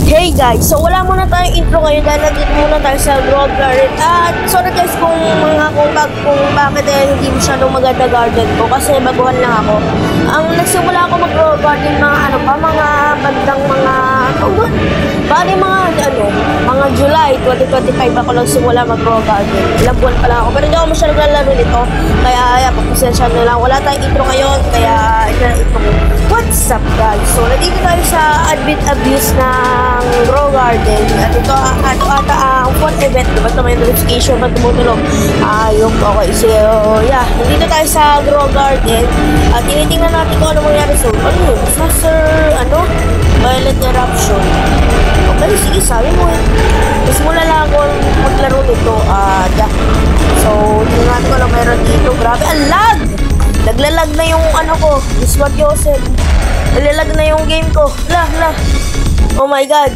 Hey guys, so wala muna tayong intro ngayon dahil nandito muna tayo sa Grove Garden. At sorry guys kung bakit hindi masyadong maganda garden ko kasi baguhan lang ako. Ang nagsimula ako mag-Grove Garden mga bandang mga July 2025 ako lang simula mag-Grove Garden. Ilang buwan pa lang ako pero hindi ako masyadong nalaro nito. Kaya pagpasensya na lang. Wala tayong intro ngayon kaya ito na intro ko. What's up guys? So nandito tayo sa Advent Abuse ng Grove Garden at ito ata ang fun event, diba? Ito may notification pa tumutulog. Okay, so yeah, nandito tayo sa Grove Garden at tinitingnan natin kung ano mangyari. So ano yun? Disaster, violent eruption. Okay, sige, sabi mo eh. Mas mula lang ako maglaro nito yeah. So tingnan natin kung ano mayroon dito. Grabe, ang lag! Naglalag na yung ko, Smart Joseph. Naglalag na yung game ko. Oh my god.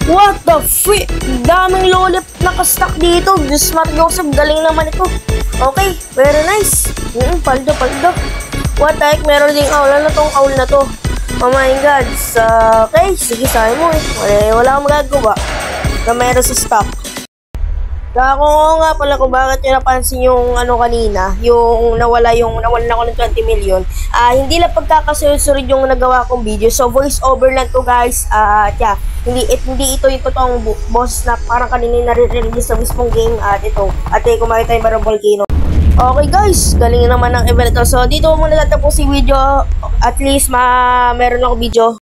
What the freak? Daming lolip nakastack dito. Smart Joseph, galing naman ito. Okay, very nice. Paldo. What the heck? Meron ding owl. Ano tong owl na to? Oh my god. Okay, sige, sabi mo eh. Wala akong magagawa na meron sa stock. Kung nga pala kung bakit nyo napansin yung kanina, yung nawalan ako ng 20 million, hindi lang pagkakasunod yung nagawa kong video. So voice over lang to guys. Yeah, hindi ito yung totoong boss na parang kanina nare-release sa mismong game at ito. At kung makita yung barang volcano. Okay guys, galing naman ng event ito. So dito muna natapos si video. At least meron ako video.